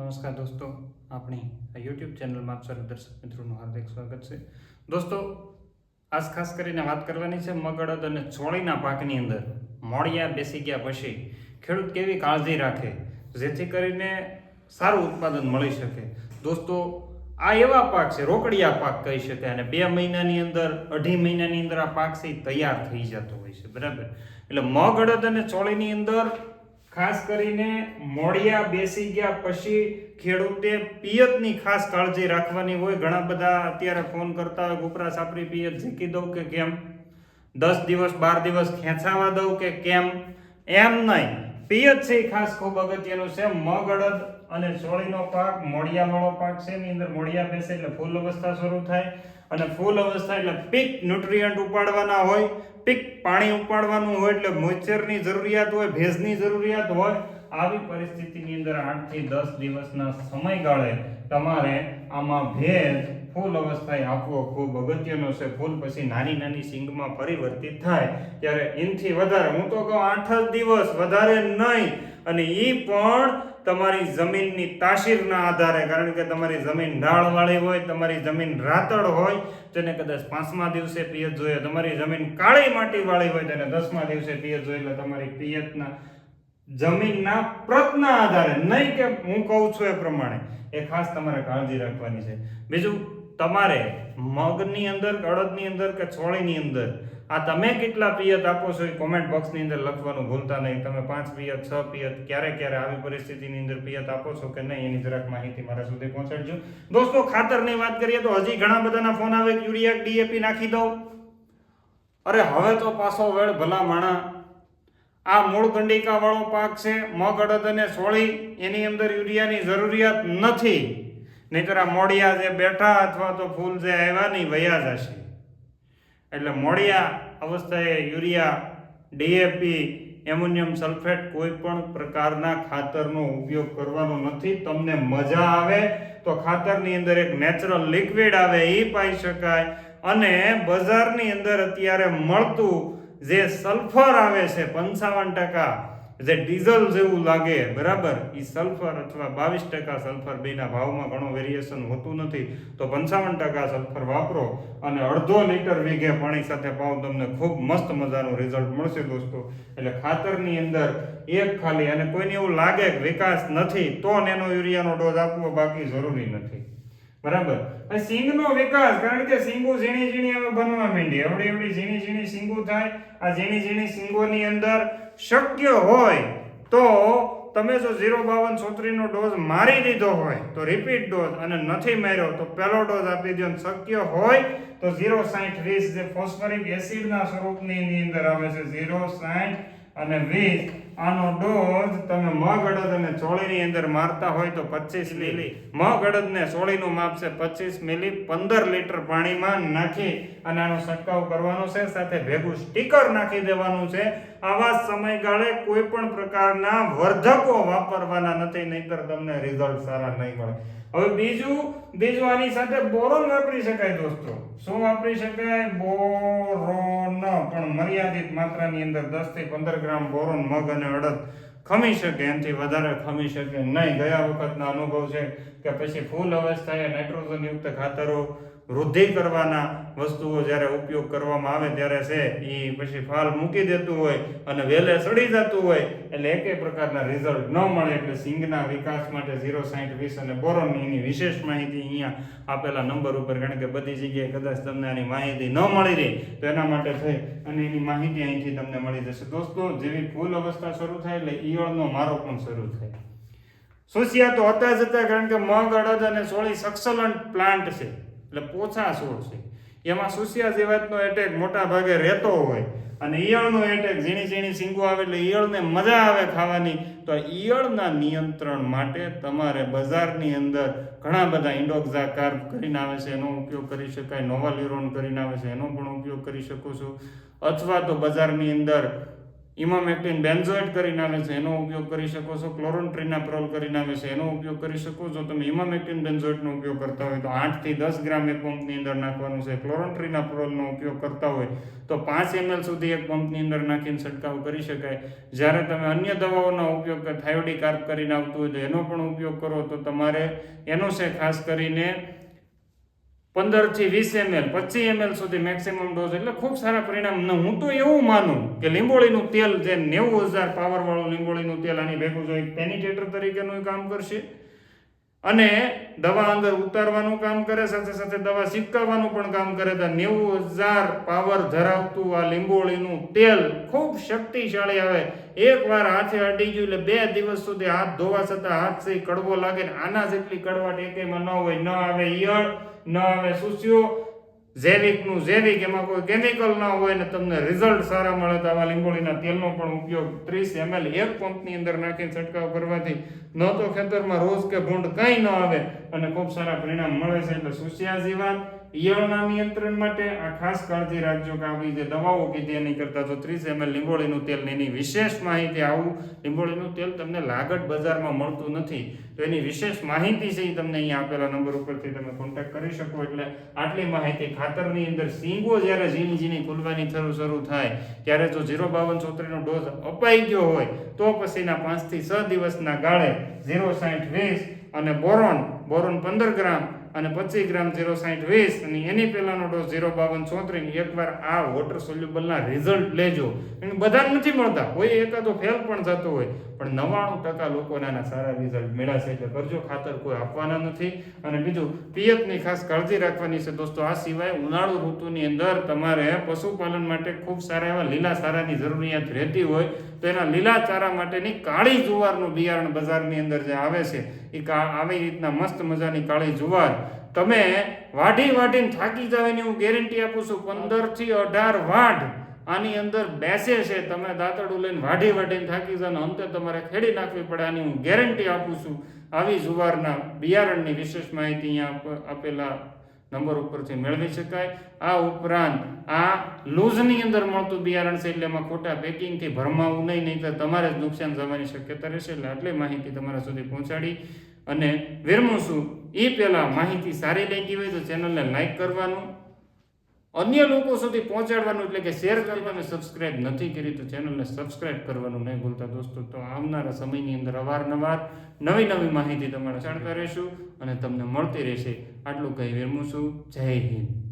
નમસ્કાર દોસ્તો, આપણી આ યુટ્યુબ ચેનલમાં આપ સર્વ દર્શક મિત્રોનું હાર્દિક સ્વાગત છે. દોસ્તો, આજ ખાસ કરીને વાત કરવાની છે મગ, અડદ અને ચોળીના પાકની અંદર મોળિયા બેસી ગયા પછી ખેડૂત કેવી કાળજી રાખે જેથી કરીને સારું ઉત્પાદન મળી શકે. દોસ્તો, આ એવા પાક છે, રોકડિયા પાક કહી શકાય, અને 2 મહિનાની અંદર 2.5 મહિનાની અંદર આ પાક છે તૈયાર થઈ જતો હોય છે, બરાબર. એટલે મગ, અડદ અને ચોળીની અંદર ખાસ કરીને મોળિયા બેસી ગયા પછી ખેડૂતે પિયતની ખાસ કાળજી રાખવાની હોય. ઘણા બધા અત્યારે ફોન કરતા હોય, ઉપરા સાપરી પિયત ઝીકી દઉં કે કેમ, 10 દિવસ 12 દિવસ ખેંચાવા દઉં કે કેમ, એમ નહીં. પિયત છે એ ખાસ ખૂબ અગત્યનું છે. મગ, અડદ અને ચોળીનો પાક મોળિયા વાળો પાક છે. એની અંદર મોળિયા બેસે એટલે ફૂલ અવસ્થા શરૂ થાય, અને ફૂલ અવસ્થા એટલે પીક ન્યુટ્રિયન્ટ ઉપાડવાના હોય, પીક પાણી ઉપાડવાનું હોય, એટલે મોઇશ્ચરની જરૂરિયાત હોય, ભેજની જરૂરિયાત હોય. આવી પરિસ્થિતિની અંદર 8 થી 10 દિવસના સમયગાળે તમારે આમાં ભેજ ફૂલ અવસ્થાએ આપવો ખૂબ અગત્યનો છે. ફૂલ પછી નાની નાની સિંગમાં પરિવર્તિત થાય ત્યારે એનથી વધારે, હું તો કહું 8 જ દિવસ, વધારે નહીં. અને એ પણ તમારી જમીનની તાસીરના આધારે, કારણ કે તમારી જમીન ઢાળવાળી હોય, તમારી જમીન રાતળ હોય તેને કદાચ 5મા દિવસે પિયત જોઈએ, તમારી જમીન કાળી માટીવાળી હોય તેને 10મા દિવસે પિયત જોઈએ. એટલે તમારી પિયતના જમીનના પ્રતના આધારે, નહીં કે હું કહું છું એ પ્રમાણે, એ ખાસ તમારે કાળજી રાખવાની છે. બીજું, તમારે મગની અંદર, અડદની અંદર કે ચોળીની અંદર આ તમે કેટલા પિયત આપો છો એ કોમેન્ટ બોક્સની અંદર લખવાનું ભૂલતા નહીં. તમે 5 પિયત, 6 પિયત, ક્યારે આવી પરિસ્થિતિની અંદર પિયત આપો છો કે નહીં, એની જરાક માહિતી મારા સુધી પહોંચાડજો. દોસ્તો, ખાતરની વાત કરીએ તો હજી ઘણા બધાના ફોન આવે કે યુરિયા, ડીએપી નાખી દઉં. અરે હવે તો પાછો વેળ ભલા માણા. આ મૂળ કંડિકા વાળો પાક છે મગ, અડદ અને ચોળી, એની અંદર યુરિયાની જરૂરિયાત નથી. નહીતર આ મોડિયા જે બેઠા અથવા તો ફૂલ જે આવ્યા નહીં વયા જશે. એટલે Modiya અવસ્થાએ urea, DAP, ammonium sulphate કોઈ પણ પ્રકારના ખાતરનો ઉપયોગ કરવાનો નથી. તમને મજા આવે તો ખાતરની અંદર એક નેચરલ લિક્વિડ આવે એ પાઈ શકાય, અને બજારની અંદર અત્યારે મળતું જે સલ્ફર આવે છે 55%, જે ડીઝલ જેવું લાગે, બરાબર, એ સલ્ફર અથવા 22% સલ્ફર, બેના ભાવમાં ઘણો વેરિએશન હોતું નથી. તો 55% સલ્ફર વાપરો અને 1/2 લીટર વીઘે પાણી સાથે પાવ, તમને ખૂબ મસ્ત મજાનું રિઝલ્ટ મળશે દોસ્તો. એટલે ખાતરની અંદર એક ખાલી, અને કોઈને એવું લાગે કે વિકાસ નથી તો નેનો યુરિયાનો ડોઝ આપવો, બાકી જરૂરી નથી, બરાબર. સિંગનો વિકાસ, કારણ કે સિંગો ઝીણી ઝીણી હવે બનવા માંડી, એવડી ઝીણી ઝીણી સિંગો થાય. આ ઝીણી ઝીણી સિંગોની અંદર શક્ય હોય તો તમે જો 052 નો ડોઝ મારી દીધો હોય તો રિપીટ ડોઝ, અને નથી માર્યો તો પહેલો ડોઝ આપી દો. શક્ય હોય તો 060-20 જે ફોસ્ફરિક એસિડના સ્વરૂપની એની અંદર આવે છે, 060 અને 20, આનો ડોઝ તમે મગ, અડદ અને ચોળીની અંદર મારતા હોય તો 25 મિલી. મગ, અડદ ને ચોળીનું માપ છે 25 મિલી 15 લીટર પાણીમાં નાખી અને આનો છંટકાવ કરવાનો છે. સાથે ભેગું સ્ટીકર નાખી દેવાનું છે. આવા સમયગાળે કોઈ પણ પ્રકારના વર્ધકો વાપરવાના નથી, નહીતર તમને રિઝલ્ટ સારા નહીં મળે. હવે બીજું આની સાથે બોરોન વાપરી શકાય દોસ્તો. શું વાપરી શકાય? બોરોન, પણ મર્યાદિત માત્રાની અંદર 10 થી 15 ગ્રામ બોરોન મગ અને અડદ ખમી શકે, એનાથી વધારે ખમી શકે નહીં. ગયા વખતના અનુભવ છે કે પછી ફૂલ અવસ્થાએ નાઇટ્રોજન યુક્ત ખાતરો, વૃદ્ધિ કરવાના વસ્તુઓ જ્યારે ઉપયોગ કરવામાં આવે ત્યારે છે એ પછી ફાલ મૂકી દેતું હોય અને વેલે સડી જતું હોય, એટલે એકેય પ્રકારના રિઝલ્ટ ન મળે. એટલે સિંગના વિકાસ માટે 060-20 અને બોરોનની એની વિશેષ માહિતી અહીંયા આપેલા નંબર ઉપર, કારણ કે બધી જગ્યાએ કદાચ તમને આની માહિતી ન મળી રહી તો એના માટે થઈ અને એની માહિતી અહીંથી તમને મળી જશે. દોસ્તો, જેવી ફૂલ અવસ્થા શરૂ થાય એટલે ઈયળનો મારો પણ શરૂ થાય. સુસિયા તો હતા જ હતા, કારણ કે મગ, અડદ અને ચોળી સક્સલન્ટ પ્લાન્ટ છે, એટલે પોછા છોડ છે. એમાં સુસિયા જીવાતનો એટેક મોટા ભાગે રહેતો હોય, અને ઈયળનો એટેક, ઝીણી ઝીણી સિંગો આવે એટલે ઈયળને મજા આવે ખાવાની. તો ઈયળના નિયંત્રણ માટે તમારે બજારની અંદર ઘણા બધા ઇન્ડોક્ઝા કાર્બ કરીને આવે છે, એનો ઉપયોગ કરી શકાય. નોવાલ્યુરોન કરીને આવે છે, એનો પણ ઉપયોગ કરી શકો છો. અથવા તો બજારની અંદર ઇમામેક્ટિન બેન્ઝોએટ કરીને આવે છે એનો ઉપયોગ કરી શકો છો, ક્લોરોન્ટ્રિનાપ્રોલ કરીને આવે છે એનો ઉપયોગ કરી શકો. જો તમે ઇમામેક્ટિન બેન્ઝોએટનો ઉપયોગ કરતા હોય તો 8 થી 10 ગ્રામ એક પંપની અંદર નાખવાનું છે. ક્લોરોન્ટ્રિનાપ્રોલનો ઉપયોગ કરતા હોય તો 5 ml સુધી એક પંપની અંદર નાખીને છંટકાવ કરી શકાય. જ્યારે તમે અન્ય દવાઓનો ઉપયોગ થાયોડિક કાર્બ કરીને આવતું હોય તો એનો પણ ઉપયોગ કરો તો તમારે એનો છે ખાસ કરીને 15 થી 20 ml 25 ml સુધી મેક્સિમમ ડોઝ, એટલે ખૂબ સારા પરિણામ. હું તો એવું માનું કે લીંબોળીનું તેલ જે 90,000 પાવર વાળું લીંબોળીનું તેલ આની ભેગું જો એક પેનિટેટર તરીકેનું કામ કરશે અને દવા અંદર ઉતારવાનું કામ કરે, સાથે સાથે દવા ચીપકાવવાનું પણ કામ કરે. તો 90,000 પાવર ધરાવતું આ લીંબોળીનું તેલ ખૂબ શક્તિશાળી આવે. એકવાર હાથે અડી ગયું એટલે 2 દિવસ સુધી હાથ ધોવા છતાં હાથ સહી કડવો લાગે ને આના જેટલી કડવાટ એકેમાં ન હોય. ન આવે ઈયળ, ન આવે સુસ્યો, જૈવિકનું જૈવિક, એમાં કોઈ કેમિકલ ના હોય ને તમને રિઝલ્ટ સારા મળે. તો આવા લીંબોળીના તેલનો પણ ઉપયોગ 30 ml એક પંપની અંદર નાખીને છંટકાવ કરવાથી ન તો ખેતરમાં રોજ કે ભૂંડ કંઈ ન આવે અને ખૂબ સારા પરિણામ મળે છે. એટલે સુસ્યા જીવાત, ઈયળના નિયંત્રણ માટે આ ખાસ કાળજી રાખજો કે આવી જે દવાઓ કીધી એની કરતાં જો 30 ml લીંબોળીનું તેલ એની વિશેષ માહિતી, આવું લીંબોળીનું તેલ તમને લાગત બજારમાં મળતું નથી તો એની વિશેષ માહિતી છે એ તમને અહીંયા આપેલા નંબર ઉપરથી તમે કોન્ટેક્ટ કરી શકો. એટલે આટલી માહિતી ખાતરની અંદર સિંગો જ્યારે ઝીણી ઝીણી ખુલવાની શરૂ થાય ત્યારે જો 05234 નો ડોઝ અપાઈ ગયો હોય તો પછીના 5 થી 6 દિવસના ગાળે 06020 અને બોરોન 15 ગ્રામ અને 25 ગ્રામ 06020 અને એની પહેલાનો ડોઝ 05234. એકવાર આ વોટર સોલ્યુબલના રિઝલ્ટ લેજો. એને બધા નથી મળતા, કોઈ એકાદો ફેલ પણ થતો હોય, પણ 99% લોકોને આના સારા રિઝલ્ટ મળ્યા છે. એટલે કરજો, ખાતર કોઈ આપવાના નથી. અને બીજું પિયતની ખાસ કાળજી રાખવાની છે દોસ્તો. આ સિવાય ઉનાળુ ઋતુની અંદર તમારે પશુપાલન માટે ખૂબ સારા એવા લીલા ચારાની જરૂરિયાત રહેતી હોય તો એના લીલા ચારા માટેની કાળી જુવારનું બિયારણ બજારની અંદર જે આવે છે એ આવી રીતના મસ્ત મજાની કાળી જુવાર તમે વાઢીને થાકી જાવ એની હું ગેરંટી આપું છું. 15 થી 18 વાઢ આની અંદર બેસે છે. તમે દાંતરડું લઈને વાઢીને થાકી જાવ, અંતે તમારે ખેડી નાખવી પડે, આની હું ગેરંટી આપું છું. આવી જુવારના બિયારણની વિશેષ માહિતી અહીંયા આપેલા નંબર ઉપરથી મેળવી શકાય. આ ઉપરાંત આ લૂઝની અંદર મળતું બિયારણ છે એટલે એમાં ખોટા પેકિંગથી ભરમાવું નહીં તો તમારે જ નુકસાન જવાની શક્યતા રહેશે. એટલે આટલી માહિતી તમારા સુધી પહોંચાડી અને વિરમું છું. એ પહેલાં માહિતી સારી લાગી હોય તો ચેનલને લાઈક કરવાનું, અન્ય લોકો સુધી પહોંચાડવાનું, એટલે કે શેર કરવાનું. સબસ્ક્રાઇબ નથી કરી તો ચેનલને સબસ્ક્રાઇબ કરવાનું નહીં ભૂલતા દોસ્તો. તો આવનારા સમયની અંદર અવારનવાર નવી માહિતી તમારે જાણતા રહેશું અને તમને મળતી રહેશે. આટલું કહી વિરમું છું. જય હિન્દ.